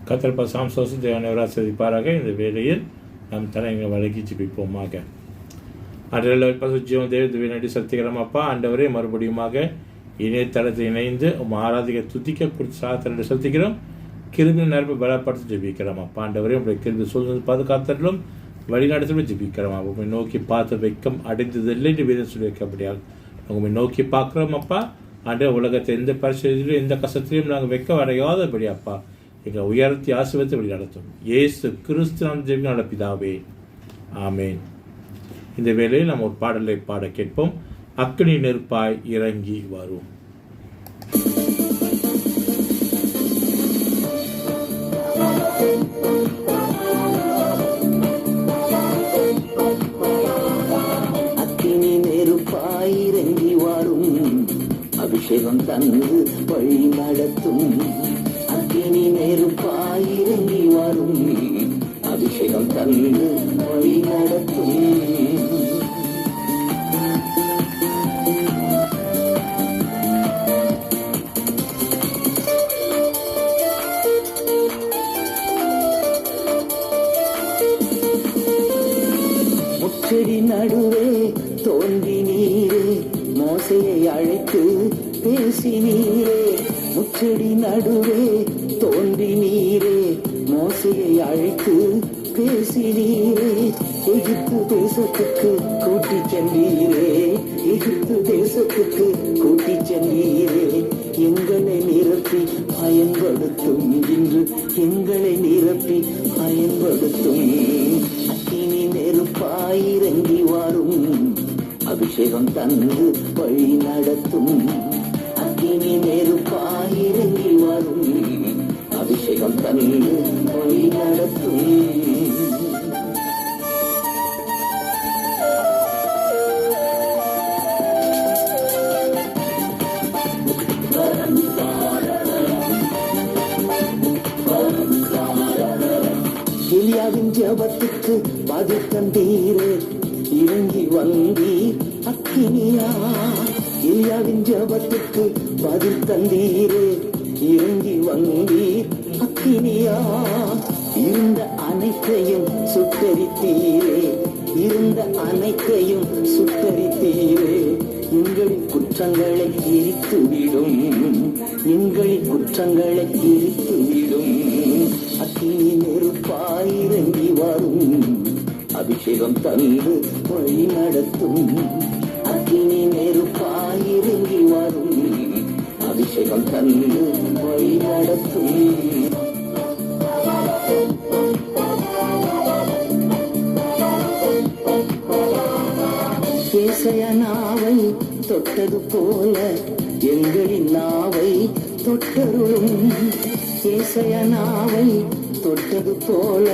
கர்த்தர் பசாம் சோசு தேவனை ஆசீர்வதிப்பாராக. இந்த வேளையில் நம் தலைங்களை வழங்கி ஜெபிப்போமாக. அன்றைய பசுஜீவம் தேவ நடி சக்திகரம் அப்பா ஆண்டவரே, மறுபடியுமாக இணையதளத்தில் இணைந்து ஆராதிக்க துதிக்க குறித்து சாத்திர செலுத்துகிறோம். கிருபி நிரப்பை பலப்படுத்தி ஜெபிக்கிறோம் அப்பா ஆண்டவரே. உங்களுடைய கிருபி சூழ்நிலை பாதுகாத்தலும் வழிநடத்தலும் ஜெபிக்கிறோம். உண்மை நோக்கி பார்த்து வைக்கம் அடைந்ததில்லை என்று வீதம் சொல்லி வைக்கப்படியாக உண்மை நோக்கி பார்க்குறோம் அப்பா ஆண்டவர். உலகத்தை எந்த பரிசையிலும் எந்த கஷ்டத்திலையும் நாங்கள் வைக்க வரையாதபடி அப்பா எங்கள் உயர்த்தி ஆசீர்வாதத்தை வழி நடத்தும். இயேசு கிறிஸ்து நாம் ஜெபி நடப்பிதாவே, ஆமேன். இந்த வேளையில் நாம் ஒரு பாடலை பாட கேட்போம். அக்கினி நெருப்பாய் இறங்கி வரும். அக்கினி நெருப்பாய் இறங்கி வரும், அபிஷேகம் தந்து வழி நடத்தும். அக்கினி நெருப்பாய் இறங்கி வரும், அபிஷேகம் தந்து வழி நடத்தும். முச்செடி நடுவே தோன்றி நீரே, மோசையை அழைத்து பேசி நீரே. முச்செடி நடுவே தோன்றி நீரே, மோசையை அழைத்து பேசி நீரே. எகிப்து தேசத்துக்கு கூட்டி சென்றீரே, எகிப்து தேசத்துக்கு கூட்டி சென்றீரே. எங்களை நிரப்பி பயன்படுத்தும், இன்று எங்களை நிரப்பி பயன்படுத்தும். அக்கினி நெருப்பாய் இறங்கி வரும், அபிஷேகம் தந்து வழி நடத்தும். அக்கினி நெருப்பாய் இறங்கி வரும், அபிஷேகம் தந்து வழி நடத்தும். எலியாவின் ஜெபத்துக்கு பதில் தந்தீரே, இறங்கி வந்தீர் அக்கினியா. எலியாவின் ஜெபத்துக்கு பதில் தந்தீரே, இறங்கி வந்தீர் அக்கினியா. இருந்த அனைத்தையும் சுட்டரித்தீரே, இருந்த அனைத்தையும் சுட்டரித்தீரே. எங்களின் குற்றங்களை எரித்துவிடும், எங்களின் குற்றங்களை எரித்துவிடும். அக்கினி நெருப்பாய் இறங்கி வரும், அபிஷேகம் தந்து வழி நடத்தும். அக்கினி நெருப்பாய் இறங்கி வரும், அபிஷேகம் தந்து வழி நடத்தும். ஏசாயா நாவை தொட்டது போல எங்களின் நாவை தொட்டருளும். ஏசாயா நாவை தொட்டது போல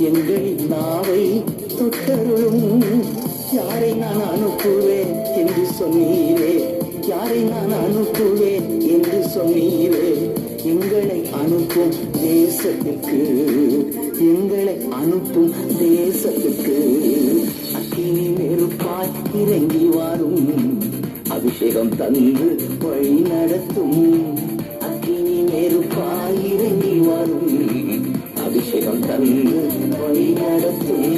எங்களின் நாவை தொட்டருளும். யாரை நான் அனுப்புவேன் என்று சொன்னீரே, யாரை நான் அனுப்புவேன் என்று சொன்னீரே. எங்களை அனுப்பும் தேசத்துக்கு, எங்களை அனுப்பும் தேசத்துக்கு. அக்கினி நெருப்பாய் இறங்கி வரும், அபிஷேகம் தந்து வழி நடத்தும். அக்கினி நெருப்பாய் இறங்கி வரும், அபிஷேகம் தந்து வழி நடத்தும்.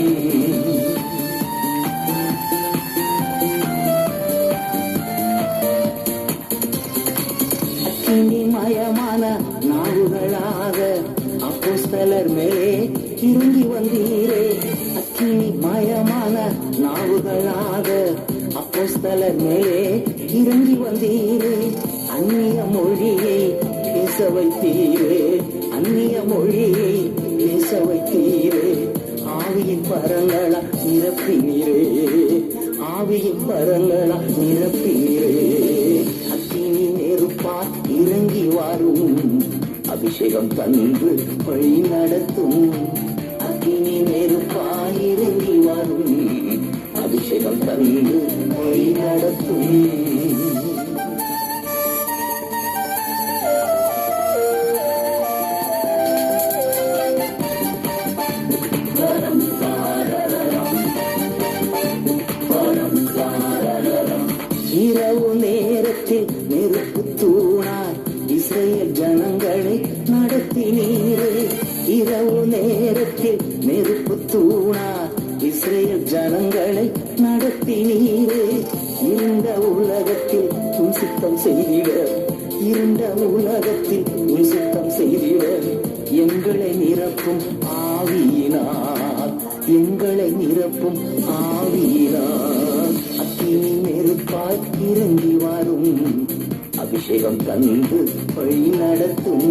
மயமான நாவுகளாக அப்போஸ்தலர் மேலே இறங்கி வந்தீரே. அக்கினி மயமான நாவுகளாக அப்போஸ்தலர் மேலே இறங்கி வந்தீரே. அந்நிய மொழியை பேச வைத்தீரே, அந்நிய மொழியை பேச வைத்தீரே. ஆவியின் பரங்களா நிரப்பினீரே, ஆவியின் பரங்களா நிரப்பினீரே. அக்கினி நெருப்பாய் இறங்கி வரும், அபிஷேகம் தந்து வழி நடத்தும். அக்கினி நெருப்பாய் இறங்கி வரும், அபிஷேகம் தந்து வழி நடத்தும். இரவு நேரத்தில் நெருப்பு தூணாய் இஸ்ரவேல் ஜனங்களை நடத்தினீரே. உலகத்தில் நெருப்பு தூணா இஸ்ரேல் ஜனங்களை நடத்தினீரே. இருண்ட உலகத்தில் உன் சித்தம் செய்திட, இருண்ட உலகத்தில் உன் சித்தம் செய்திட எங்களை நிரப்பும் ஆவியினார், எங்களை நிரப்பும் ஆவியினார். அக்கினி நெருப்பாய் இறங்கி வரும், அபிஷேகம் தந்து வழி நடத்தும்.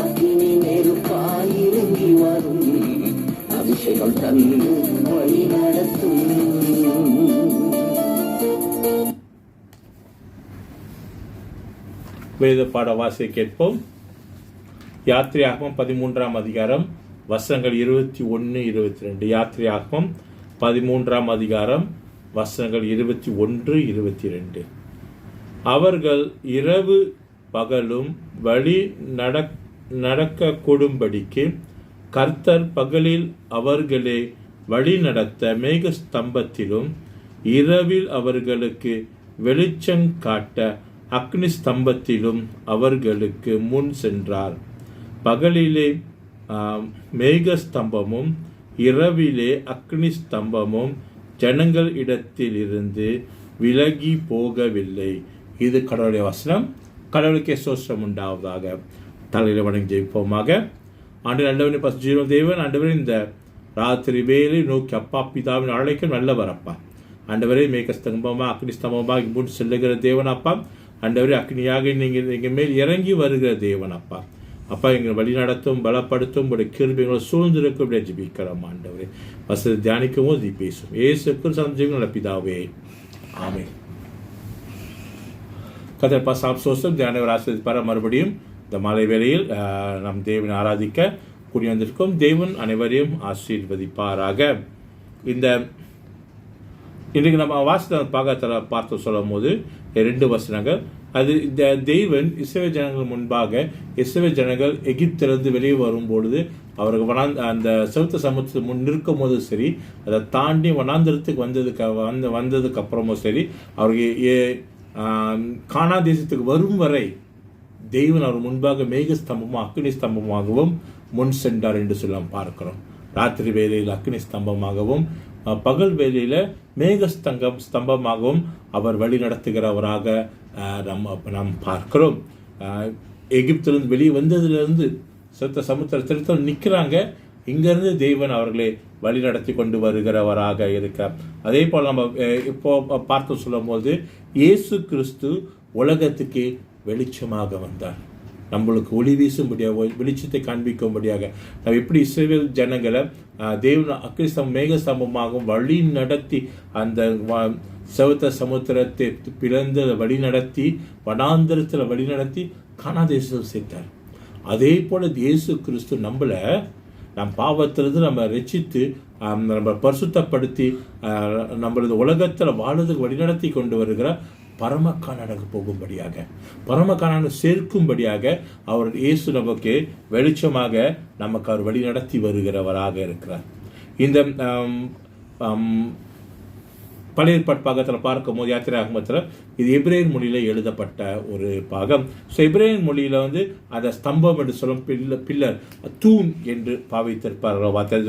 அக்கினி நெருப்பாய் இறங்கி வரும், அபிஷேகம் தந்து வழி நடத்தும். வேத பாட வாசியை கேட்போம். யாத்திரையாகமம் 13ஆம் அதிகாரம் வசனங்கள் 21, 22. யாத்திரையாகமம் 13ஆம் அதிகாரம் வசனங்கள் 21, 22. அவர்கள் இரவு பகலும் வழி நடக்க கூடும்படிக்கு கர்த்தர் பகலில் அவர்களை வழி நடத்த மேக ஸ்தம்பத்திலும் இரவில் அவர்களுக்கு வெளிச்சம் காட்ட அக்னி ஸ்தம்பத்திலும் அவர்களுக்கு முன் சென்றார். பகலிலே மேகஸ்தம்பமும் இரவிலே அக்னி ஸ்தம்பமும் ஜனங்கள் இடத்திலிருந்து விலகி போகவில்லை. இது கடவுளுடைய வசனம். கடவுளுக்கே சோஸ்திரம் உண்டாவதாக. தலையில் வணங்கி ஜெயிப்போமாக. ஆண்டு நல்லவனை பசுஜீவ தேவன் ஆண்டவரே, இந்த ராத்திரி வேலை நோக்கி அப்பா பிதாவின் அழைக்க நல்லவர் அப்பா. ஆண்டவரே, மேகஸ்தம்பமாக அக்னி ஸ்தம்பமாக முன் செல்லுகிற தேவன் அப்பா. ஆண்டவரே, அக்னியாக நீங்கள் எங்கள் மேல் இறங்கி வருகிற தேவன் அப்பா. அப்பா, எங்களை வழி நடத்தும், பலப்படுத்தும், உடைய கிருபை எங்களை சூழ்ந்திருக்கும் ஜெபிக்கிறோம். ஆண்டவரே, வசதி தியானிக்கும் போது பேசும் ஏசுக்கு சந்தேகம் பிதாவே, ஆமென். கர்த்தர் பசாம் சோசம் தியானவர் ஆசிரியப்பார. மறுபடியும் இந்த மாலை வேளையில் நம் தேவனை ஆராதிக்க கூடி வந்திருக்கும். தேவன் அனைவரையும் ஆசீர்வதிப்பாராக. இன்றைக்கு நம்ம வாசித்த பாகத்தில் பார்த்து சொல்லும் போது 2 வசனங்கள். அது இந்த தேவன் இஸ்ரவேல் ஜனங்கள் முன்பாக இஸ்ரவேல் ஜனங்கள் எகிப்திலிருந்து வெளியே வரும்பொழுது அவர்கள் அந்த செவுத்த சமுத்திரத்துக்கு முன் நிற்கும் போதும் சரி, அதை தாண்டி வனாந்திரத்துக்கு வந்ததுக்கு அப்புறமும் சரி, அவர்கள் கானா தேசத்துக்கு வரும் வரை தெய்வன் அவர் முன்பாக மேகஸ்தம்பமும் அக்னி ஸ்தம்பமாகவும் முன் சென்றார் என்று சொல்ல பார்க்கிறோம். ராத்திரி வேளையில் அக்னி ஸ்தம்பமாகவும் பகல் வேளையில ஸ்தம்பமாகவும் அவர் வழி நடத்துகிறவராக நாம் பார்க்கிறோம். எகிப்திலிருந்து வெளியே வந்ததிலிருந்து சொத்த சமுத்திரத்தில் நிற்கிறாங்க. இங்கிருந்து தேவன் அவர்களை வழி நடத்தி கொண்டு வருகிறவராக இருக்கிறார். அதே போல் நம்ம இப்போ பார்த்து சொல்லும் போது இயேசு கிறிஸ்து உலகத்துக்கு வெளிச்சமாக வந்தார். நம்மளுக்கு ஒளி வீசும்படியாக, வெளிச்சத்தை காண்பிக்கும்படியாக நம்ம எப்படி இஸ்ரவேல் ஜனங்களை தேவன் அக்னிஸ்தம்பம் மேகஸ்தம்பமாகவும் வழி நடத்தி அந்த செவுத்த சமுத்திரத்தை பிளந்து வழி நடத்தி வனாந்தரத்தில் வழி நடத்தி கானா தேசத்தில் சேர்த்தார். அதே போல இயேசு கிறிஸ்து நம்மளை நம் பாவத்திலிருந்து நம்ம ரட்சித்து நம்ம பரிசுத்தப்படுத்தி நம்மளது உலகத்தில் வாழ்றதுக்கு வழிநடத்தி கொண்டு வருகிற பரமக்கானனுக்கு போகும்படியாக, பரமக்கானனை சேர்க்கும்படியாக அவர் இயேசு நமக்கு வெளிச்சமாக நமக்கு அவர் வழி நடத்தி வருகிறவராக இருக்கிறார். இந்த பழைய ஏற்பாட்டு பாகத்தில் பார்க்கும்போது யாத்திராகமத்தில் இது எபிரேயர் மொழியில் எழுதப்பட்ட ஒரு பாகம். ஸோ எபிரேயர் மொழியில் அந்த ஸ்தம்பம் என்று சொல்லும் பில்லர் தூண் என்று பாவித்திருப்பார்கள். வார்த்தை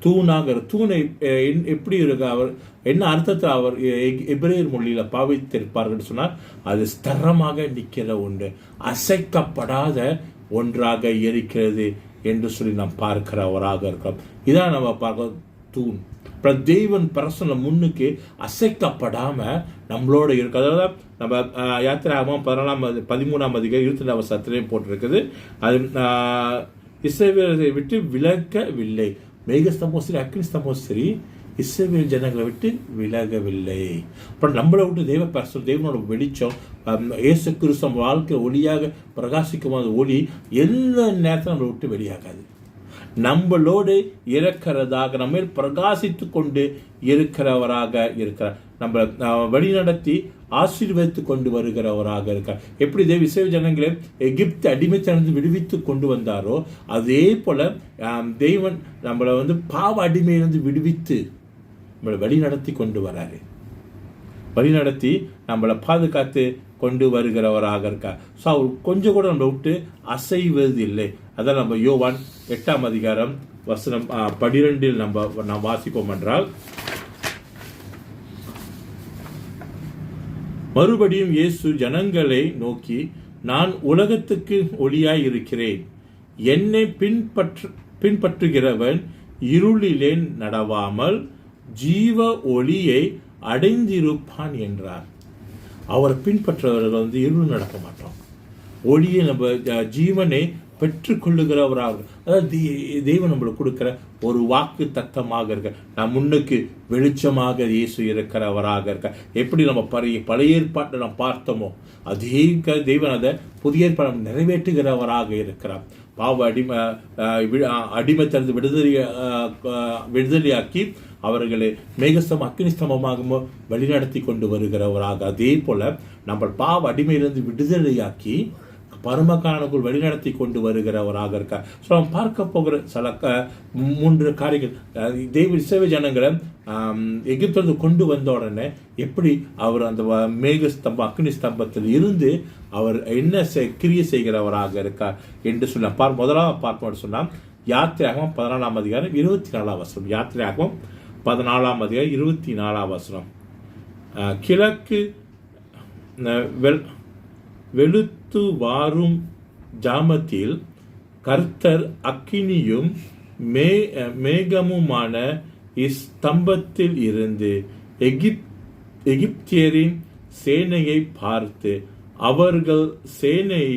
தூணாக, தூணை எப்படி இருக்க அவர் என்ன அர்த்தத்தை அவர் எபிரேயர் மொழியில் பாவித்திருப்பார்கள் சொன்னால், அது ஸ்திரமாக நிற்கிற ஒன்று, அசைக்கப்படாத ஒன்றாக இருக்கிறது என்று சொல்லி நாம் பார்க்கிறவராக இருக்கிறோம். இதான் நம்ம பார்க்க தூண். தெய்வன் பிரசன முன்னுக்கு அசைக்கப்படாம நம்மளோட இருக்கு. அதாவது நம்ம யாத்திராகமம் 13ஆம் அதிகாரம் 22ஆம் வசனத்திலையும் போட்டிருக்குது. அது இஸ்ரவேலை விட்டு விலகவில்லை. மேகஸ்தம்பம் சரி, அக்னி ஸ்தம்பம் சரி, இஸ்ரவேல் ஜனங்களை விட்டு விலகவில்லை. அப்புறம் நம்மளை விட்டு தேவனோட வெளிச்சம் இயேசு கிறிஸ்து வாழ்க்கை ஒளியாக பிரகாசிக்கும். அந்த ஒளி எல்லா நேரத்தில் நம்மளை விட்டு வெளியாகாது. நம்மளோடு இருக்கிறதாக, நம்ம பிரகாசித்து கொண்டு இருக்கிறவராக இருக்கிறார். நம்ம வழிநடத்தி ஆசீர்வதித்து கொண்டு வருகிறவராக இருக்கார். எப்படி இஸ்ரவேல் ஜனங்களை எகிப்து அடிமைத்தனத்தை விடுவித்து கொண்டு வந்தாரோ, அதே போல தெய்வன் நம்மளை பாவ அடிமையிலிருந்து விடுவித்து நம்மளை வழி நடத்தி கொண்டு வராரு. வழி நடத்தி நம்மளை பாதுகாத்து கொண்டு வருகிறவராக இருக்கார். ஸோ அவர் கொஞ்சம் கூட நம்மளை விட்டு அசைவது இல்லை. அதான் நம்ம யோவான் 8ஆம் அதிகாரம் வசனம் 12 நாம் வாசிப்போம் என்றால், மறுபடியும் இயேசு ஜனங்களை நோக்கி, நான் உலகத்துக்கு ஒளியாய் இருக்கிறேன். என்னை பின்பற்றுகிறவன் இருளிலே நடவாமல் ஜீவ ஒளியை அடைந்திருப்பான் என்றார். அவரை பின்பற்றுறவர்கள் இருள் நடக்க மாட்டோம், ஒளியை நம்ம ஜீவனை பெற்றுக்கொள்ளுகிறவராக. அதாவது தெய்வம் நம்மளுக்கு கொடுக்கிற ஒரு வாக்கு தத்தமாக இருக்க. நான் முன்னுக்கு வெளிச்சமாக இயேசு இருக்கிறவராக இருக்க. எப்படி நம்ம பழைய ஏற்பாட்டை நாம் பார்த்தோமோ அதே தெய்வன் அதை புதிய ஏற்பாடு நிறைவேற்றுகிறவராக இருக்கிறார். பாவ அடிமைத்திலிருந்து விடுதலையாக்கி அவர்களை மேகஸ்தம் அக்னிஸ்தமமாக வழிநடத்தி கொண்டு வருகிறவராக. அதே போல நம்ம பாவ அடிமையிலிருந்து விடுதலையாக்கி பரமகானுக்குள் வழிநடத்தி கொண்டு வருகிறவராக இருக்கார். ஸோ நம்ம பார்க்க போகிற சில 3 காரியங்கள். தெய்வ இஸ்ரவேல் ஜனங்களை எகிப்திலிருந்து கொண்டு வந்த உடனே எப்படி அவர் அந்த மேகஸ்தம்பம் அக்னி ஸ்தம்பத்தில் இருந்து அவர் என்ன கிரியை செய்கிறவராக இருக்கார் என்று சொல்ல முதலாவது பார்ப்போம் சொன்னால், யாத்திராகமம் 14ஆம் அதிகாரம் 24ஆம் வசனம். யாத்திராகமம் 14ஆம் அதிகாரம் 24ஆம் வசனம். கிழக்கு வெளுத்து வாரும் ஜாமத்தில் கர்த்தர் அக்கினியும் மேகமுமான இஸ்தம்பத்தில் இருந்து எகிப்தியரின் சேனையை பார்த்து அவர்கள் சேனையை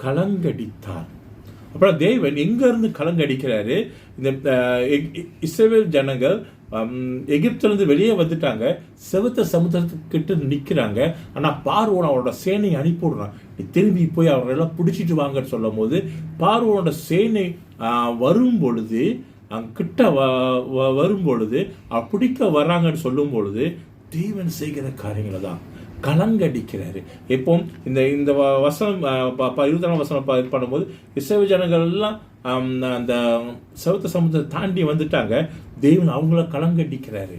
கலங்கடித்தார். அப்புறம் தேவன் எங்க இருந்து கலங்கடிக்கிறாரு? இந்த இஸ்ரவேல் ஜனங்கள் எகிப்திலிருந்து வெளியே வந்துட்டாங்க, செவத்த சமுத்திரத்துக்கிட்ட நிற்கிறாங்க. ஆனால் பார்வோன் அவரோட சேனையை அனுப்பிவிடுறான், நீ திரும்பி போய் அவங்களெல்லாம் பிடிச்சிட்டு வாங்கன்னு சொல்லும் போது பார்வோனோட சேனை வரும் பொழுது கிட்ட வரும் பொழுது பிடிக்க வர்றாங்கன்னு சொல்லும் பொழுது தேவன் செய்கிற காரியங்களை தான் கலங்கடிக்கிறாரு. எப்போ இந்த வசனம் 20ஆம் வசனம் பண்ணும்போது இஸ்ரவேல் ஜனங்கள் எல்லாம் அந்த செவத்த சமுத்திரத்தை தாண்டி வந்துட்டாங்க. தேவன் அவங்கள கலங்கடிக்கிறாரு,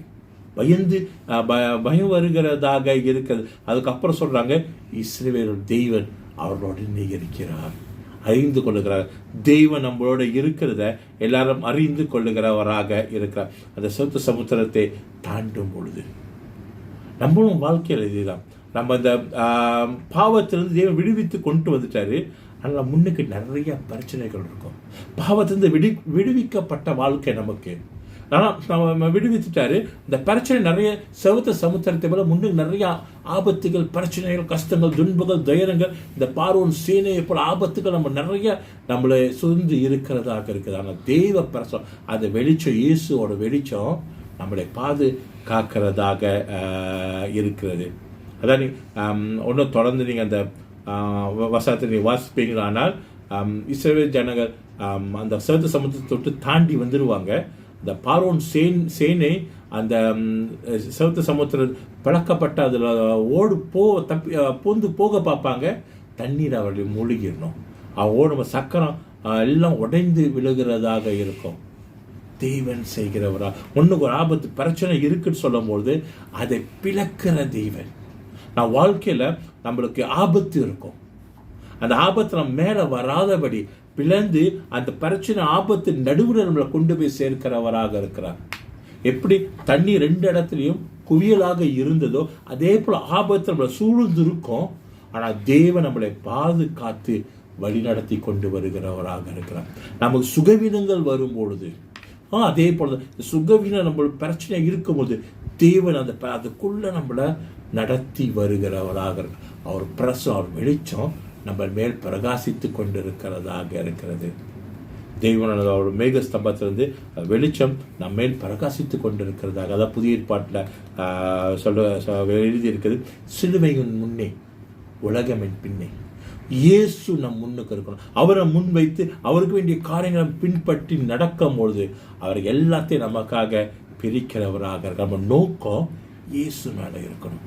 பயம் வருகிறதாக இருக்கிறது. அதுக்கப்புறம் சொல்றாங்க, இஸ்ரவேல் தேவன் அவர்களோடு இருக்கிறார், அறிந்து கொள்ளுகிறார். தெய்வம் நம்மளோட இருக்கிறத எல்லாரும் அறிந்து கொள்ளுகிறவராக இருக்கிறார். அந்த செவத்த சமுத்திரத்தை தாண்டும் பொழுது நம்மளும் வாழ்க்கையில் இதுதான். நம்ம இந்த பாவத்திலிருந்து தேவன் விடுவித்து கொண்டு வந்துட்டாரு. ஆனால் முன்னுக்கு நிறைய பிரச்சனைகள் இருக்கும். பாவத்திலிருந்து விடுவிக்கப்பட்ட வாழ்க்கை நமக்கு. ஆனால் நம்ம விடுவித்துட்டாரு. இந்த பிரச்சனை நிறைய செவத்த சமுத்திரத்தை போல முன்னுக்கு நிறைய ஆபத்துகள், பிரச்சனைகள், கஷ்டங்கள், துன்பங்கள், துயரங்கள், இந்த பார்வோன் சேனையை போல ஆபத்துகள் நம்ம நிறைய நம்மளை சூழ்ந்து இருக்கிறதாக இருக்குது. ஆனால் தெய்வ பிரசம், அந்த வெளிச்சம், இயேசுவோட வெளிச்சம் நம்மளை பாதுகாக்கிறதாக இருக்கிறது. அதான் ஒன்றும் தொடர்ந்து நீங்கள் அந்த வசனத்தை நீங்கள் வாசிப்பீங்களானால், இஸ்ரவேல் ஜனங்கள் அந்த செவத்த சமுத்திரத்தை தொட்டு தாண்டி வந்துடுவாங்க. இந்த பார்வோன் சேனை அந்த செவத்த சமுத்திரம் பழக்கப்பட்ட அதில் பூந்து போக பார்ப்பாங்க. தண்ணீர் அவர்களை மூழ்கிடணும். நம்ம சக்கரம் எல்லாம் உடைந்து விழுகிறதாக இருக்கும். தேவன் செய்கிறவரா ஒன்றுக்கு ஒரு ஆபத்து பிரச்சனை இருக்குன்னு சொல்லும்போது அதை பிளக்கிற தெய்வன். நான் வாழ்க்கையில் நம்மளுக்கு ஆபத்து இருக்கும், அந்த ஆபத்து நம்ம மேலே வராதபடி பிளந்து அந்த பிரச்சனை ஆபத்து நடுவில் நம்மளை கொண்டு போய் சேர்க்கிறவராக இருக்கிறார். எப்படி தண்ணி 2 இடத்துலையும் குவியலாக இருந்ததோ அதே போல ஆபத்து நம்மளை சூழ்ந்து இருக்கும். ஆனால் தேவன் நம்மளை பாதுகாத்து வழிநடத்தி கொண்டு வருகிறவராக இருக்கிறார். நமக்கு சுகவீனங்கள் வரும் பொழுது அதே போல சுகவீனம் நம்மளுக்கு பிரச்சனை இருக்கும்போது தேவன் அதுக்குள்ள நம்மளை நடத்தி வருகிறவராக அவர் பிரசம், அவர் வெளிச்சம் நம்ம மேல் பிரகாசித்து கொண்டிருக்கிறதாக இருக்கிறது. தெய்வன் அவர் மேக ஸ்தம்பத்திலிருந்து வெளிச்சம் நம்ம மேல் பிரகாசித்து கொண்டிருக்கிறதாக. அதான் புதிய ஏற்பாட்டில் எழுதியிருக்கிறது, சிலுவையின் முன்னே உலகமின் பின்னே இயேசு நம் முன்னுக்கு இருக்கணும். அவரை முன் வைத்து அவருக்கு வேண்டிய காரியங்களை பின்பற்றி நடக்கும் பொழுது அவர் எல்லாத்தையும் நமக்காக பிரிக்கிறவராக இருக்க. நம்ம நோக்கம் இயேசு மேலே இருக்கணும்.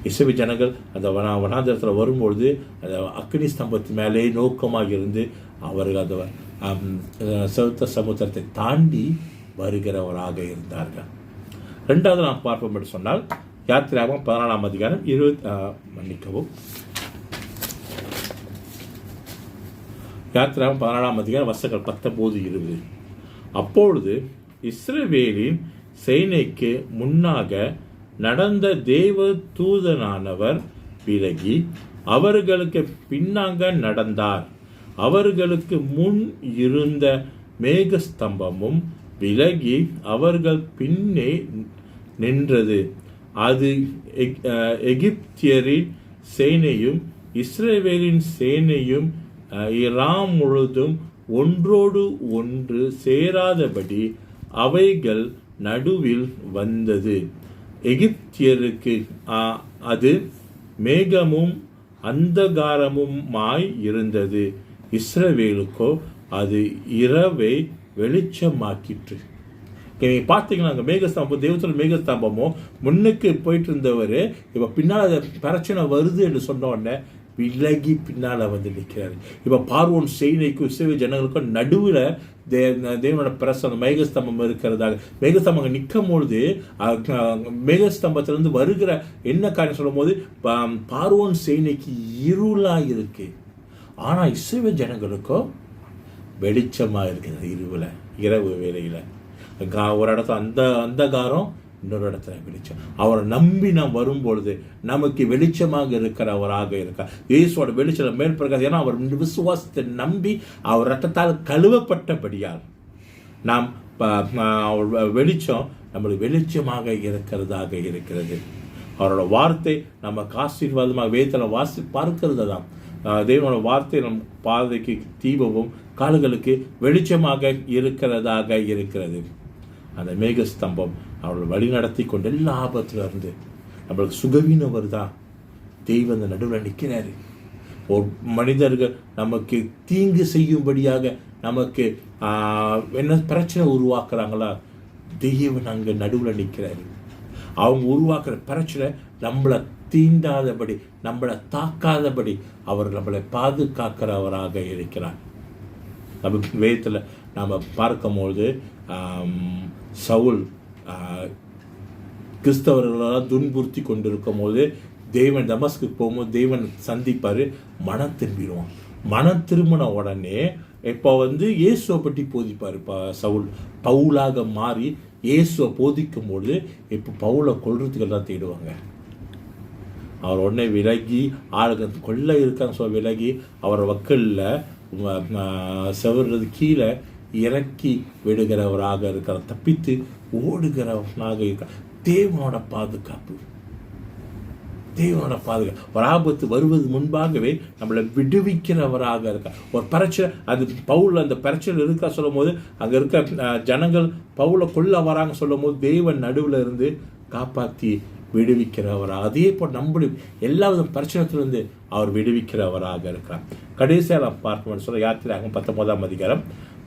இஸ்ரவேல் ஜனங்கள் அந்த வனாந்தரத்தில் வரும்பொழுது அந்த அக்னி ஸ்தம்பத்து மேலே நோக்கமாக இருந்து அவர்கள் அந்த செவத்த சமுத்திரத்தை தாண்டி வருகிறவராக இருந்தார்கள். 2வது நாம் பார்ப்போம் என்று சொன்னால், யாத்திராகமம் 14ஆம் அதிகாரம் 20 யாத்திராகமம் 14ஆம் அதிகாரம் வசனங்கள் 19-20. அப்பொழுது இஸ்ரவேலின் சேனைக்கு முன்னாக நடந்த தேவ தூதனானவர் விலகி அவர்களுக்கு பின்னாக நடந்தார். அவர்களுக்கு முன் இருந்த மேகஸ்தம்பமும் விலகி அவர்கள் பின்னே நின்றது. அது எகிப்தியரின் சேனையும் இஸ்ரவேலின் சேனையும் இராம் முழுதும் ஒன்றோடு ஒன்று சேராதபடி அவைகள் நடுவில் வந்தது. எகிப்தியருக்கு அது மேகமும் அந்தகாரமுமாய் இருந்தது. இஸ்ரவேலுக்கோ அது இரவை வெளிச்சமாக்கிற்று. நீங்க பார்த்தீங்கன்னா அங்கே மேகஸ்தம்பம், தேவத்தில் மேகஸ்தம்பமோ முன்னுக்கு போயிட்டு இருந்தவர் இப்போ பின்னால் பிரச்சனை வருது என்று சொன்ன உடனே விலகி பின்னால் வந்து நிற்கிறாரு. இப்போ பார்வோன் சேனைக்கும் இஸ்ரவேல் ஜனங்களுக்கும் நடுவில் தேவனோட பிரசனம் மேகஸ்தம்பம் இருக்கிறதாக. மேகஸ்தம்பம் நிற்கும் பொழுது மேகஸ்தம்பத்திலிருந்து வருகிற என்ன காரியம் சொல்லும் போது பார்வோன் சேனைக்கு இருளாக இருக்கு, ஆனால் இஸ்ரவேல் ஜனங்களுக்கோ வெளிச்சமாக இருக்குது. இரவு வேளையில் ஒரு இடத்துல அந்தகாரம், இன்னொரு இடத்துல வெளிச்சம். அவரை நம்பி நாம் வரும்பொழுது நமக்கு வெளிச்சமாக இருக்கிறவராக இருக்கார். இயேசுவோட வெளிச்சம் மேல் பிரகாசம். ஏன்னா அவர் விசுவாசத்தை நம்பி அவர் ரத்தத்தால் கழுவப்பட்டபடியால் நாம் வெளிச்சம் நம்மளுக்கு வெளிச்சமாக இருக்கிறதாக இருக்கிறது. அவரோட வார்த்தை நமக்கு ஆசீர்வாதமாக வேதத்தில் பார்க்கிறது தான். தேவனோட வார்த்தை நம் பாதைக்கு தீபமும் கால்களுக்கு வெளிச்சமாக இருக்கிறதாக இருக்கிறது. அந்த மேகஸ்தம்பம் அவர்களை வழி நடத்தி கொண்டு எல்லா ஆபத்துல இருந்து நம்மளுக்கு சுகவீனம் வருதா, தெய்வம் அந்த நடுவில் நிற்கிறாரு. ஒரு மனிதர்கள் நமக்கு தீங்கு செய்யும்படியாக நமக்கு என்ன பிரச்சனை உருவாக்குறாங்களா, தெய்வம் அங்கே நடுவில் நிற்கிறாரு. அவங்க உருவாக்குற பிரச்சனை நம்மளை தீண்டாதபடி, நம்மளை தாக்காதபடி அவர் நம்மளை பாதுகாக்கிறவராக இருக்கிறார். நம்ம வேதத்தில் நாம் பார்க்கும்போது சவுல் கிறிஸ்தவர்களால் துன்புறுத்தி கொண்டிருக்கும் போது தேவன் தமஸ்குக்கு போகும்போது தேவன் சந்திப்பார், மனம் திரும்பிடுவான். மனம் திரும்பின உடனே இப்போ இயேசுவை பற்றி போதிப்பார். இப்போ சவுல் பவுலாக மாறி இயேசுவை போதிக்கும் பொழுது இப்போ பவுலை கொல்றதுக்கெல்லாம் தேடுவாங்க. அவர் உடனே விலகி ஆளுங்க கொள்ள இருக்கான்னு சொல்ல விலகி அவரை வக்கலில் செவறது கீழே இறக்கி விடுகிறவராக இருக்கிறார். தப்பித்து ஓடுகிறவனாக இருக்கிறார். தேவனோட பாதுகாப்பு, தேவனோட பாதுகாப்பு. ஒரு ஆபத்து வருவது முன்பாகவே நம்மளை விடுவிக்கிறவராக இருக்கார். ஒரு பிரச்சனை அது பவுல் அந்த பிரச்சனை இருக்கா சொல்லும் போது அங்கே இருக்க ஜனங்கள் பவுலை கொல்ல வராங்க சொல்லும் போது தேவன் நடுவில் இருந்து காப்பாற்றி விடுவிக்கிறவராக. அதே போல் நம்முடைய எல்லா வித பிரச்சனத்திலிருந்து அவர் விடுவிக்கிறவராக இருக்கிறார். கடைசியாக பார்க்க சொல்ல யாத்திராகமம் 19ஆம் அதிகாரம்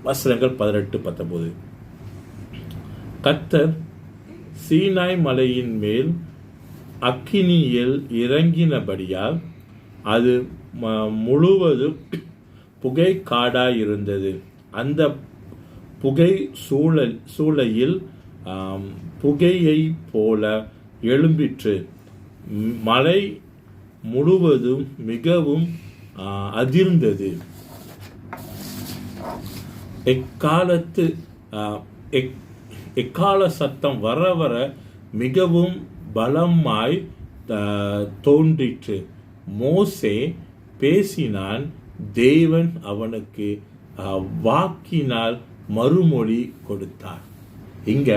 வசனங்கள் 18-19. கர்த்தர் சீனாய் மலையின் மேல் அக்கினியில் இறங்கினபடியால் அது முழுவதும் புகை காடாயிருந்தது. அந்த புகை சூளையில் புகையை போல எழும்பிற்று. மலை முழுவதும் மிகவும் அதிர்ந்தது. எக்கால சத்தம் வர வர மிகவும் பலமாய் தோன்றிற்று. மோசே பேசினான், தேவன் அவனுக்கு வாக்கினால் மறுமொழி கொடுத்தார். இங்க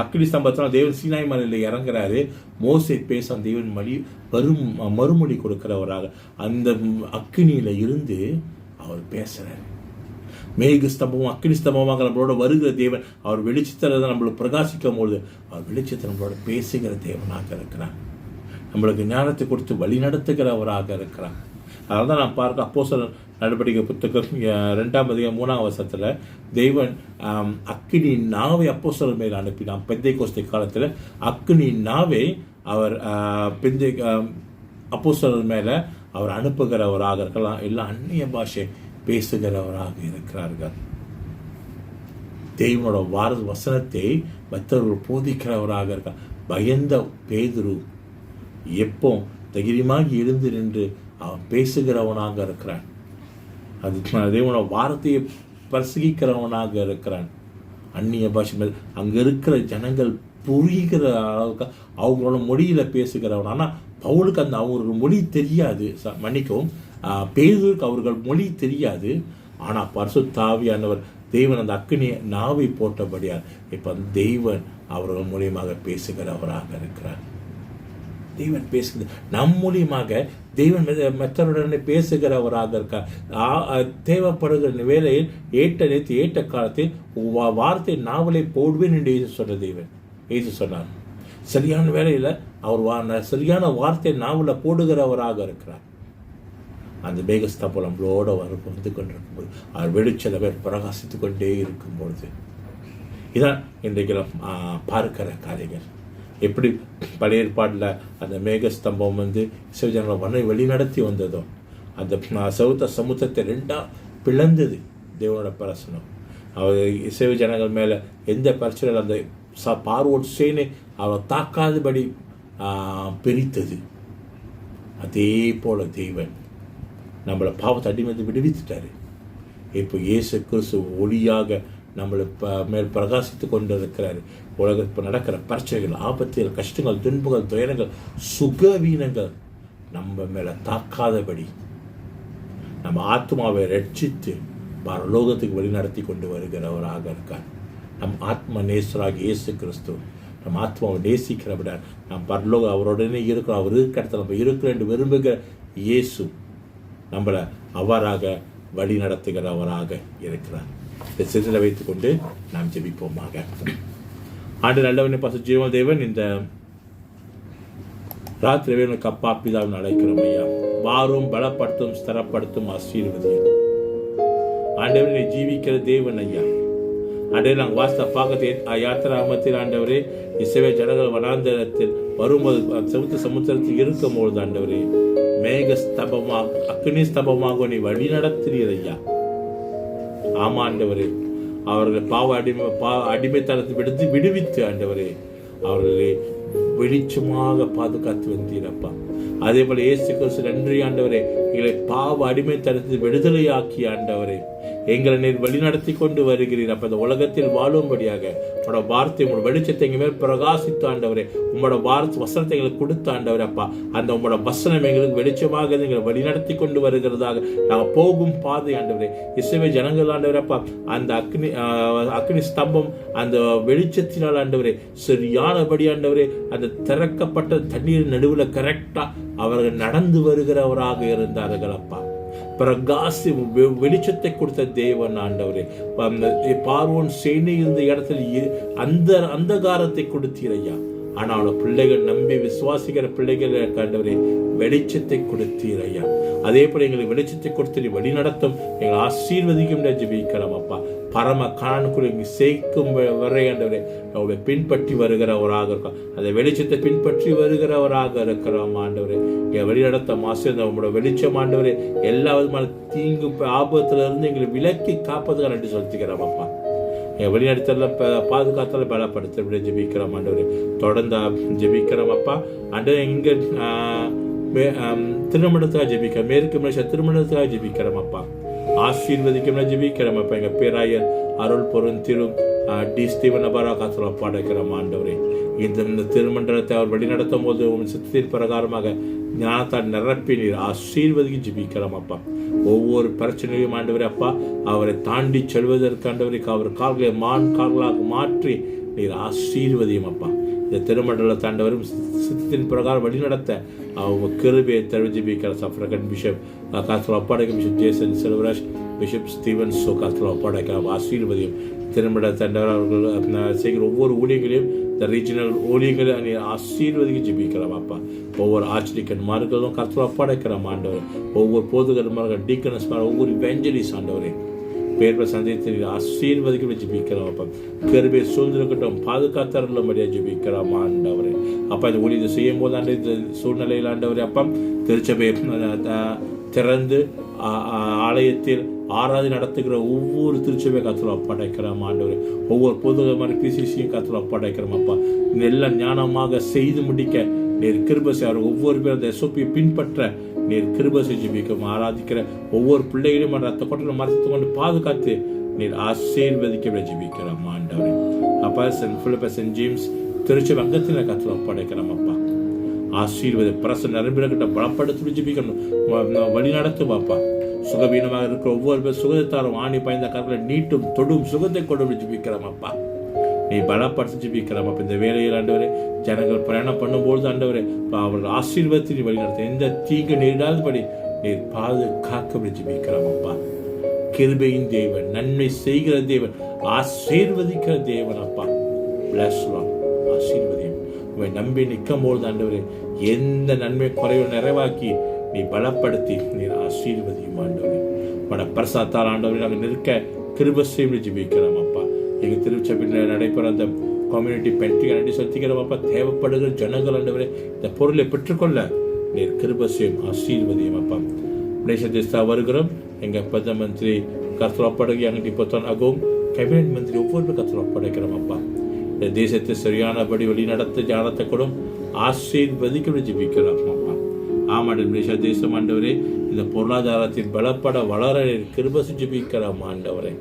அக்கினி ஸ்தம்பத்தினால் தேவன் சீனாய் மலையில் இறங்குறாரு. மோசே பேச தேவன் மறுமொழி கொடுக்கிறவராக அந்த அக்கினியில இருந்து அவர் பேசுறாரு. மேக ஸ்தம்பமும் அக்கினி ஸ்தம்பமாக நம்மளோட வருகிற தேவன் அவர் வெளிச்சத்தை நம்மளுக்கு பிரகாசிக்கும் பொழுது அவர் வெளிச்சத்தை நம்மளோட பேசுகிற தேவனாக இருக்கிறார். நம்மளுக்கு ஞானத்தை கொடுத்து வழி நடத்துகிறவராக இருக்கிறார். அதனால தான் நான் பார்க்க அப்போஸ்தலர் நடவடிக்கை புத்தகம் 2ஆம் அதிகாரம் 3ஆம் வசனத்தில் தேவன் அக்கினி நாவை அப்போஸ்தலர் மேல் அனுப்பினான். பெந்தைக்கோஸ்தை காலத்தில் அக்கினி நாவை அவர் அப்போஸ்தலர் மேலே அவர் அனுப்புகிறவராக இருக்கலாம். எல்லாம் அந்நிய பாஷை பேசுகிறவராக இருக்கிறார்கள். தேவனோட வசனத்தை மற்றவர்கள் போதிக்கிறவராக இருக்கார். பயந்த பேதுரு எப்போ தைரியமாக எழுந்து நின்று அவன் பேசுகிறவனாக இருக்கிறான். அது தேவனோட வார்த்தையை பிரசங்கிக்கிறவனாக இருக்கிறான். அந்நிய பாஷை அங்கே இருக்கிற ஜனங்கள் புரிகிற அளவுக்கு அவங்களோட மொழியில் பேசுகிறவன். ஆனால் பவுலுக்கு அந்த அவர்கள் மொழி தெரியாது, மன்னிக்கவும், பேதுருக்கு அவர்கள் மொழி தெரியாது. ஆனால் பரிசுத்த ஆவியானவர் தேவன் அந்த அக்கினியை நாவை போட்டபடியால் இப்போ தெய்வன் அவர்கள் மூலியமாக பேசுகிறவராக இருக்கிறார். தேவன் பேசுகிறது நம் மூலியமாக, தெய்வன் மற்றவருடனே பேசுகிறவராக இருக்கார். தேவைப்படுகிற வேளையில் ஏற்ற நேற்று ஏற்ற காலத்தில் வார்த்தை நாவலை போடுவேன் என்று இயேசு சொன்னார். சரியான வேளையில் அவர் சரியான வார்த்தை நாவலை போடுகிறவராக இருக்கிறார். அந்த மேகஸ்தம்பம் நம்மளோட வந்து கொண்டிருக்கும்போது அவர் வெளிச்சலவே பிரகாசித்து கொண்டே இருக்கும்பொழுது இதான் இன்றைக்கு பார்க்கிற காரியங்கள். எப்படி பழைய ஏற்பாட்டில் அந்த மேகஸ்தம்பம் இஸ்ரவேலர்களை வழிநடத்தி வந்ததோ, அந்த சவுத்த சமுத்திரத்தை 2 பிளந்தது தேவனோட பிரசனம். அவர் இஸ்ரவேல் ஜனங்கள் மேலே எந்த பிரச்சனையில் அந்த பார்வோன் சேனை அவரை தாக்காதபடி பிரித்தது. அதே போல தேவன் நம்மளை பாவத்தை அடிமைந்து விடுவித்துட்டாரு. இப்போ இயேசு கிறிஸ்து ஒளியாக நம்மளை மேல் பிரகாசித்து கொண்டு இருக்கிறாரு. உலகத்தில் இப்போ நடக்கிற பிரச்சனைகள், ஆபத்துகள், கஷ்டங்கள், துன்பங்கள், துயரங்கள், சுகவீனங்கள் நம்ம மேலே தாக்காதபடி நம்ம ஆத்மாவை ரட்சித்து பரலோகத்துக்கு வழிநடத்தி கொண்டு வருகிறவராக இருக்கார். நம் ஆத்ம நேசராக இயேசு கிறிஸ்து நம்ம ஆத்மாவை நேசிக்கிறவிட நம் பரலோகம் அவருடனே இருக்கிறோம். அவர் இருக்கிற இடத்துல நம்ம இருக்கிறோம் என்று விரும்புகிற இயேசு நம்மளை அவ்வாறாக வழி நடத்துகிறவராக இருக்கிறார். இதை சிறில வைத்துக்கொண்டு நாம் ஜெபிப்போமாக. ஆண்டு நல்லவனை பசு ஜீவ தேவன், இந்த ராத்திரி வேணுக்கு அப்பா பிதாவின் அழைக்கிறோம் ஐயா. வாரும், பலப்படுத்தும், ஸ்திரப்படுத்தும், ஆசீர்வதியும். ஆண்டவரை நீ ஜீவிக்கிற தேவன் ஐயா. ஆண்டவரே நாங்கள் வாசித்த பாகத்தை யாத்திராமத்தில் ஆண்டவரே இஸ்ரவேல் ஜனங்கள் வனாந்தரத்தில் வரும்போது செவுத்து சமுத்திரத்தில் இருக்கும்பொழுது ஆண்டவரே மேக ஸ்தபமாக, அக்னி ஸ்தபமாக நீ வழி நடத்துறீர் ஐயா. ஆமா ஆண்டவரே, அவர்கள் அடிமைத்தனத்தை விடுவித்து ஆண்டவரே அவர்களை வெளிச்சமாக பாதுகாத்து வந்தீரப்பா. அதே போல இயேசு கிறிஸ்து நன்றி ஆண்டவரே, எங்களை பாவ அடிமைத்தனத்தை விடுதலையாக்கி ஆண்டவரே எங்களை நீர் வழிநடத்தி கொண்டு வருகிறீர். அப்ப இந்த உலகத்தில் வாழும்படியாக உங்களோட வார்த்தை, உங்களோட வெளிச்சத்தை எங்க மேல் பிரகாசித்து ஆண்டவரே, உங்களோட வசனத்தை எங்களுக்கு கொடுத்த ஆண்டவரே அப்பா, அந்த உங்களோட வசனம் எங்களுக்கு வெளிச்சமாக எங்களை வழிநடத்தி கொண்டு வருகிறதாக நாங்கள் போகும் பாதை ஆண்டவரே. இஸ்ரவேல் ஜனங்கள் ஆண்டவரே அப்பா, அந்த அக்னி ஸ்தம்பம் அந்த வெளிச்சத்தினால் ஆண்டவரே சரியானபடி ஆண்டவரே அந்த திறக்கப்பட்ட தண்ணீர் நடுவில் கரெக்டா அவர்கள் நடந்து வருகிறவராக இருந்தார்கள் அப்பா. பிரகாசி வெளிச்சத்தை கொடுத்த தேவன் ஆண்டவரே. பார்வோன் சேனை இருந்த இடத்துல அந்தகாரத்தை கொடுத்தீரையா. ஆனால் பிள்ளைகள் நம்பி விசுவாசிக்கிற பிள்ளைகள் ஆண்டவரே வெளிச்சத்தை கொடுத்தீரையா. அதே போல எங்களுக்கு வெளிச்சத்தை கொடுத்து நீ வழி நடத்தும், எங்களை ஆசீர்வதிக்கும் ஜெபிக்கிறோம் அப்பா. பரம காணுக்குள் இங்கு சேர்க்கும் வரை ஆண்டவரே அவரை பின்பற்றி வருகிறவராக இருக்கோம். அந்த வெளிச்சத்தை பின்பற்றி வருகிறவராக இருக்கிறோம் ஆண்டவரே. எங்கள் வழிநடத்த மாசம் உங்களோட வெளிச்சம் ஆண்டவரே எல்லா விதமான தீங்கு ஆபத்துல இருந்து எங்களை விலக்கி காப்பதுக்காக நன்றி செலுத்திக்கிறோம் அப்பா. என் வழிநடத்தல பாதுகாத்தால பலப்படுத்த ஜெபிக்கிறோம் ஆண்டவரே. தொடர்ந்து ஜெபிக்கிறோம் அப்பா. ஆண்டவரே இங்க திருமணத்துக்காக ஜெபிக்கிறோம், மேற்கு மலேசியா திருமணத்துக்காக ஜெபிக்கிறோம் அப்பா. ஆசீர்வதிக்கும் ஜெபிக்கிறோம் அப்பா. எங்க பேராயர் அருள் பொருந்திலும் டி ஸ்டீவன் அபாரா காத்துல பாடுகிறோம் ஆண்டவரே. இந்த திருமண்டலத்தை அவர் வழிநடத்தும் போது உன் சித்தத்தின் பிரகாரமாக ஞானத்தால் நிரப்பி நீர் ஆசீர்வதிக்கு ஜெபிக்கிறோம் அப்பா. ஒவ்வொரு பிரச்சனையும் ஆண்டவரே அப்பா அவரை தாண்டி செல்வதற்கு ஆண்டவரே அவர் கால்களை கால்களாக மாற்றி நீர் ஆசீர்வதியும் அப்பா. இந்த திருமண்டலத்தை ஆண்டவரும் சித்தத்தின் பிரகாரம் வழிநடத்த அவங்க கிருபையை தெரிவிக்கிற சஃப்ரகன் பிஷப் காத்துல ஒப்படைக்கும் bishop Jason Selvaraj, bishop Steven so காத்துல ஒப்படைக்கிற ஆசீர்வதியும். திருமண்டலத்தை ஆண்டவர் அவர்கள் செய்கிற ஒவ்வொரு ஊழியங்களையும் இந்த ரீஜனல் ஊழியங்களை ஆசீர்வதிக்கு ஜெபிக்கிறோம் அப்பா. ஒவ்வொரு ஆச்சரிக்கன்மார்களும் கர்த்தர் ஒப்படைக்கிறோம் ஆண்டவர். ஒவ்வொரு போதுகன்மார்கள், டீக்கனஸ், ஒவ்வொரு இவெஞ்சலிஸ் ஆண்டவரே பேர் சந்தேகத்தில் ஆசீர்வதிக்க ஜெபிக்கிறோம் அப்பா. கருவை சூழ்ந்திருக்கட்டும், பாதுகாத்தருளும்படியா ஜெபிக்கிறோம் ஆண்டவரே அப்பா. இந்த ஊழியத்தை செய்யும் போது ஆண்டு இந்த சூழ்நிலையில் ஆண்டவரே அப்பா திருச்சபை திறந்து ஆலயத்தில் ஆராதனை நடத்துகிற ஒவ்வொரு திருச்சபை காத்துல ஒப்படைக்கிறோம் ஆண்டவரே. ஒவ்வொரு பொது பிசிசியும் காத்துல ஒப்படைக்கிறோம் அப்பா. எல்லாம் ஞானமாக செய்து முடிக்க நீர் கிருபை செய்வார். ஒவ்வொரு பேரும் அந்த எஸ்ஓபியை பின்பற்ற நீர் கிருபை செஞ்சு ஜெபிக்கிறோம். ஆராதிக்கிற ஒவ்வொரு பிள்ளைகளையும் ரத்த கொட்டை மறைத்து கொண்டு பாதுகாத்து நீர் ஆசீர்வதிக்க ஜெபிக்கிறோம் ஆண்டவரே. அப்பா saint Philip saint James Trichy வங்கத்தில் கத்துல ஒப்படைக்கிறோம் அப்பா. ஆசீர்வதி பிரச நிரம்பிட பலப்படுத்தி ஜெபிக்கணும், வழி நடத்தும் அப்பா. சுகவீனமாக இருக்கிற ஒவ்வொரு பேர் சுகத்தாலும் ஆணி பாய்ந்த கற்களை நீட்டும் தொடும் சுகத்தை கொண்டு ஜெபிக்கிறோம் அப்பா. நீ பலப்படுத்தி ஜெபிக்கிறோம் அப்பா. இந்த வேலையில் ஆண்டவரே ஜனங்கள் பிரயாணம் பண்ணும்போது ஆண்டவரே அவர்கள் ஆசீர்வதித்து நீ வழி நடத்த எந்த தீங்கு நேரிடாதபடி நீர் பாதுகாக்க ஜெபிக்கிறோம் அப்பா. கிருபையின் தேவன், நன்மை செய்கிற தேவன், ஆசீர்வதிக்கிற தேவன் அப்பா. பிளஸ் ஆசீர்வதியும் உண்மை நம்பி நிற்கும் போது ஆண்டவரே எந்த நன்மை குறைவை நிறைவாக்கி நீ பலப்படுத்தி நீர் ஆசீர்வதியும் ஆண்டவரே. பட பிரசாத்தால் ஆண்டவரை நாங்கள் நிற்க கிருபை செய்து ஜெபிக்கிறோம் அப்பா. எங்கள் திருச்சபையில் நடைபெற அந்த கம்யூனிட்டி பென்ட்ரி நன்றி செலுத்துகிறோம் அப்பா. தேவைப்படுகிற ஜனங்கள் ஆண்டவரே இந்த பொருளை பெற்றுக்கொள்ள நீர் கிருபை செய்யும் ஆசீர்வதியும் அப்பா. தேச வருகிறோம் எங்கள் பிரதம மந்திரி கர்த்தர் ஒப்படைக்கி அங்கே இப்போத்தான் ஆகும் கேபினெட் மந்திரி ஒவ்வொரு கர்த்தர் ஒப்படைக்கிறோம் அப்பா. இந்த தேசத்தை சரியானபடி வழி நடத்த ஞானத்தை கொடும் ஆசீர்வதிக்க ஜெபிக்கிறோம் அப்பா. ஆமாண்டவர் மலேசியா தேசம் ஆண்டவரே இந்த பொருளாதாரத்தில் பலப்பட வளர கிருபை ஜெபிக்கிறோம் ஆண்டவரே.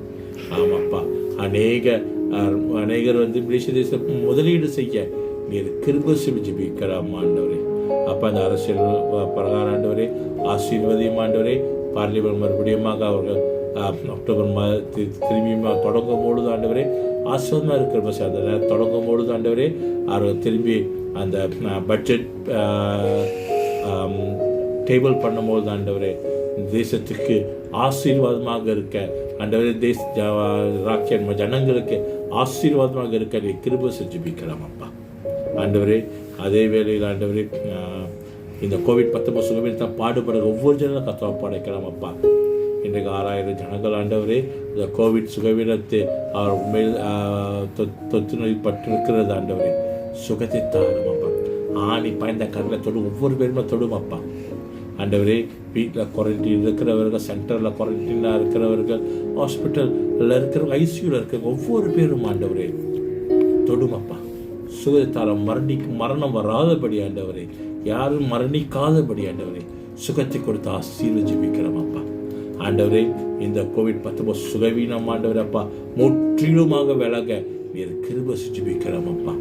ஆமாப்பா, அநேகர் மலேசிய தேசம் முதலீடு செய்ய நீர் கிருபை ஜெபிக்கிறோம் ஆண்டவரே. அப்பா இந்த அரசியல் பிரகாரம் ஆண்டவரே ஆசீர்வதியும் ஆண்டவரே. பார்லிமெண்ட் மறுபடியுமாக அவர்கள் அக்டோபர் திரும்பி தொடங்கும் பொழுது ஆண்டவரே ஆசீர்வாதமாக இருக்கிற பஸ் அந்த தொடங்கும் பொழுது ஆண்டவரே அவர்கள் திரும்பி அந்த பட்ஜெட் டேபிள் பண்ணும்போது ஆண்டவரே தேசத்துக்கு ஆசீர்வாதமாக இருக்க ஆண்டவரே ராக்கியன் ஜனங்களுக்கு ஆசீர்வாதமாக இருக்க நீ கிருபை ஜெபிக்கலாம் அப்பா ஆண்டவரே. அதே வேளையில் ஆண்டவரே இந்த COVID-19 சுகவீனத்தை பாடுபடுற ஒவ்வொரு ஜனங்களும் கர்த்தரை ஒப்படைக்கலாம் அப்பா. இன்றைக்கு 6000 ஜனங்கள் ஆண்டவரே இந்த கோவிட் சுகவீனத்தை அவர் மேல் தொற்று நோய் பட்டிருக்கிறது ஆண்டவரே. சுகத்தை தாரும் அப்பா. ஆணி பாய்ந்த கரலை தொடும் ஒவ்வொரு பேருமே தொடும் அப்பா ஆண்டவரே. வீட்டில் குவாரண்டைன் இருக்கிறவர்கள், சென்டரில் குவாரண்டைனாக இருக்கிறவர்கள், ஹாஸ்பிட்டலில் இருக்கிறவங்க, ஐசியூவில் இருக்கிற ஒவ்வொரு பேரும் ஆண்டவரே தொடும் அப்பா. சுகத்தால் மரணம் வராதபடி ஆண்டவரே, யாரும் மரணிக்காதபடி ஆண்டவரே சுகத்தை கொடுத்து ஆசீர்வதித்து ஜெபிக்கிறோம் அப்பா ஆண்டவரே. இந்த COVID-19 சுகவீனம் ஆண்டவரே அப்பா முற்றிலுமாக விலக நீர் கிருபை ஜெபிக்கிறோம் அப்பா.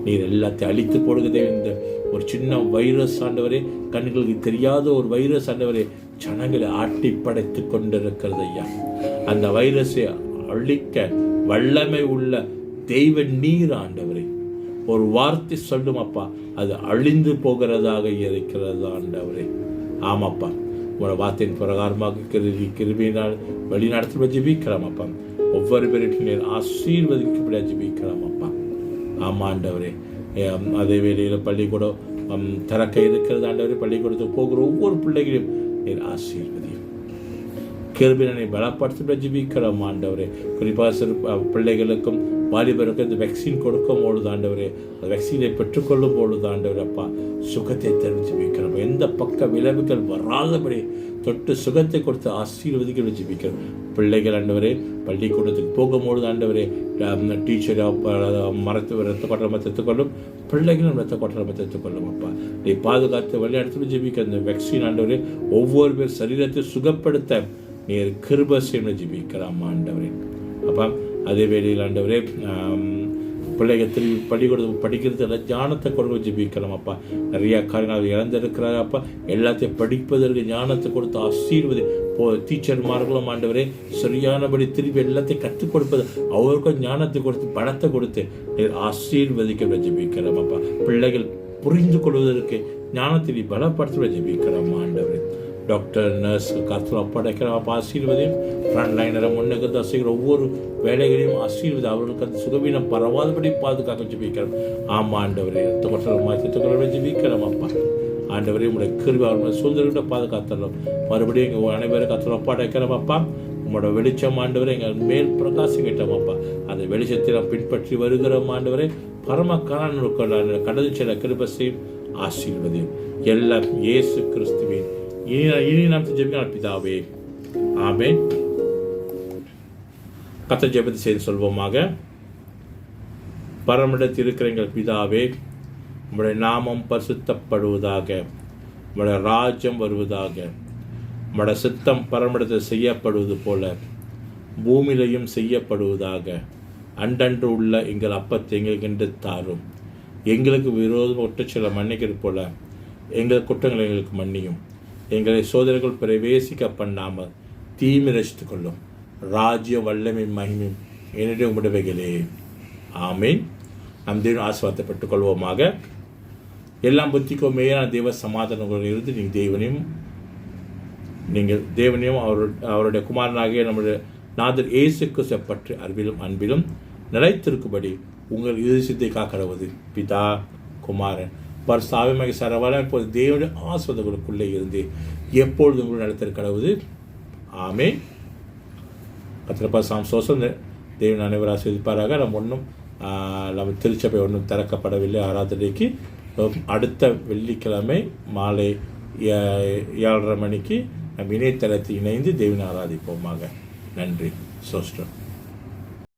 நீர் எல்லாத்தையும் அழித்து போடுகிறதே இந்த ஒரு சின்ன வைரஸ் ஆண்டவரே, கண்களுக்கு தெரியாத ஒரு வைரஸ் ஆண்டவரே ஜனங்களை ஆட்டி படைத்து கொண்டிருக்கிறது ஐயா. அந்த வைரஸை அழிக்க வல்லமை உள்ள தெய்வ நீர் ஆண்டவரே ஒரு வார்த்தை சொல்லும் அப்பா, அது அழிந்து போகிறதாக இருக்கிறது ஆண்டவரே. ஆமாப்பா, உங்களோட வார்த்தையின் பிரகாரமாக கிருபியினால் வழி நடத்த ஜெபிக்கிறோம் அப்பா. ஒவ்வொரு பேரும் ஆசீர்வதிக்கப்பட ஜெபிக்கிறோம் அப்பா. ஆமா ஆண்டவரே. அதே வேளையில் பள்ளிக்கூடம் திறக்க இருக்கிறது ஆண்டவரே. பள்ளிக்கூடத்துக்கு போகிற ஒவ்வொரு பிள்ளைகளையும் நீர் ஆசீர்வதியும் கிருபினை பலப்படுத்த ஜெபிக்கிறோம் ஆண்டவரே. குறிப்பாக பிள்ளைகளுக்கும் வாலிபருக்கும் இந்த வேக்சின் கொடுக்கும் பொழுது ஆண்டவரே, அந்த வேக்சினை பெற்றுக்கொள்ளும் பொழுது ஆண்டவரே அப்பா சுகத்தை தெரிஞ்சு வைக்கிறோம். எந்த பக்க விளைவுகள் வராதபடி தொட்டு சுகத்தை கொடுத்து ஆசீர்வதிக்க ஜெபிக்கிறோம். பிள்ளைகள் ஆண்டவரே பள்ளிக்கூடத்துக்கு போகும்பொழுது ஆண்டவரே டீச்சர் ரத்த கொட்டரமாக எடுத்துக்கொள்ளும், பிள்ளைகளும் ரத்த கொட்டரமாக எடுத்துக்கொள்ளும் அப்பா. நீ பாதுகாத்து விளையாடுத்து ஜெபிக்க அந்த வேக்சின் ஆண்டவரே ஒவ்வொரு பேர் சரீரத்தை சுகப்படுத்த நீர் கிருபை செய்யணும் ஜெபிக்கிறோம் ஆண்டவரே அப்பா. அதே வேளையில் ஆண்டவரே பிள்ளைகள் திரும்பி பள்ளிக்கூடத்துக்கு படிக்கிறது எல்லாம் ஞானத்தை கொடுக்க ஜெபிக்கிறோம் அப்பா. நிறையா காரணம் இழந்திருக்கிறார் அப்பா. எல்லாத்தையும் படிப்பதற்கு ஞானத்தை கொடுத்து ஆசீர்வதி டீச்சர்மார்களும் ஆண்டவரே சரியானபடி திரும்பி எல்லாத்தையும் கற்றுக் கொடுப்பது அவருக்கும் ஞானத்தை கொடுத்து பணத்தை கொடுத்து ஆசீர்வதிக்க ஜெபிக்கிறோம் அப்பா. பிள்ளைகள் புரிந்து கொள்வதற்கு ஞானத்தை நீ பலப்படுத்த ஜெபிக்கிறோம் ஆண்டவரே. டாக்டர், நர்ஸ் கர்த்தர் ஒப்படைக்கிறோம் அப்பா. ஆசீர்வதியும் ஃப்ரண்ட் லைனரை முன்னேற்ற செய்கிற ஒவ்வொரு வேலைகளையும் ஆசீர்வதி அவர்களுக்கு அந்த சுகவீனம் பரவாதபடி பாதுகாக்க ஜெபிக்கிறோம். ஆமா ஆண்டவரே, மாற்றத்துக்குள்ள ஜெபிக்கிறோம் அப்பா. ஆண்டவரே உங்களுடைய கிருபை அவர்களை சுதந்திரத்தை பாதுகாத்துறோம். மறுபடியும் எங்கள் அனைவரும் கர்த்தர் ஒப்படைக்கிறோம் அப்பா. உங்களோட வெளிச்சம் ஆண்டவரை எங்கள் மேல் பிரகாசிக்கிட்டோம் அப்பா. அந்த வெளிச்சத்தை நாம் பின்பற்றி வருகிறோம் ஆண்டவரே. பரம காரண கடந்து செல்ல கிருபை செய்யும் ஆசீர்வதியும் எல்லாம் இயேசு கிறிஸ்துவின் இனி நாம் ஜெபிக்கிற பிதாவே ஆமென். கர்த்தர் ஜெபத்தை செய்து சொல்வோமாக. பரமிடத்தில் இருக்கிற எங்கள் பிதாவே, உம்முடைய நாமம் பரிசுத்தப்படுவதாக, உம்முடைய ராஜ்யம் வருவதாக. உம்முடைய சித்தம் பரமடத்தில் செய்யப்படுவது போல பூமியிலையும் செய்யப்படுவதாக. அன்றன்று உள்ள எங்கள் அப்பத்தை எங்களுக்கு தாரும். எங்களுக்கு விரோதம் ஒட்டுச்சொல்ல மன்னிக்கிறது போல எங்கள் குற்றங்களை எங்களுக்கு மன்னியும். எங்களை சோதனைகள் பிரவேசிக்க பண்ணாமல் தீமை ரசித்துக் கொள்ளும். ராஜ்ய வல்லமை மகிமையும் என்னுடைய உடவைகளே. ஆமீன். நம் தேவன் ஆசீர்வாதப்பட்டுக் கொள்வோமாக. எல்லாம் புத்திக்கும் மேலான தேவ சமாதானங்களுடன் இருந்து நீங்கள் தேவனையும் அவருடைய குமாரனாகிய நம்முடைய நாதர் இயேசு கிறிஸ்துவை பற்றி அறிவிலும் அன்பிலும் நிலைத்திருக்கும்படி உங்கள் இருதயத்தை காக்கடவது பிதா குமாரன் பரிசுத்த சரவால இப்போது தேவனுடைய ஆசீர்வாதங்களுக்குள்ளே இருந்து எப்பொழுது உங்களுடைய நிலைத்திருக்கிறது. ஆமென். கத்திரப்பா சோசம் தேவன் அனைவரும் ஆசீர்வதிப்பாராக. நம்ம திருச்சபை ஒன்றும் திறக்கப்படவில்லை ஆராதனைக்கு. அடுத்த வெள்ளிக்கிழமை மாலை 7:30 மணிக்கு நம் இணையதளத்தை இணைந்து தேவனை ஆராதிப்போமாக. நன்றி. சோஸ்டம்.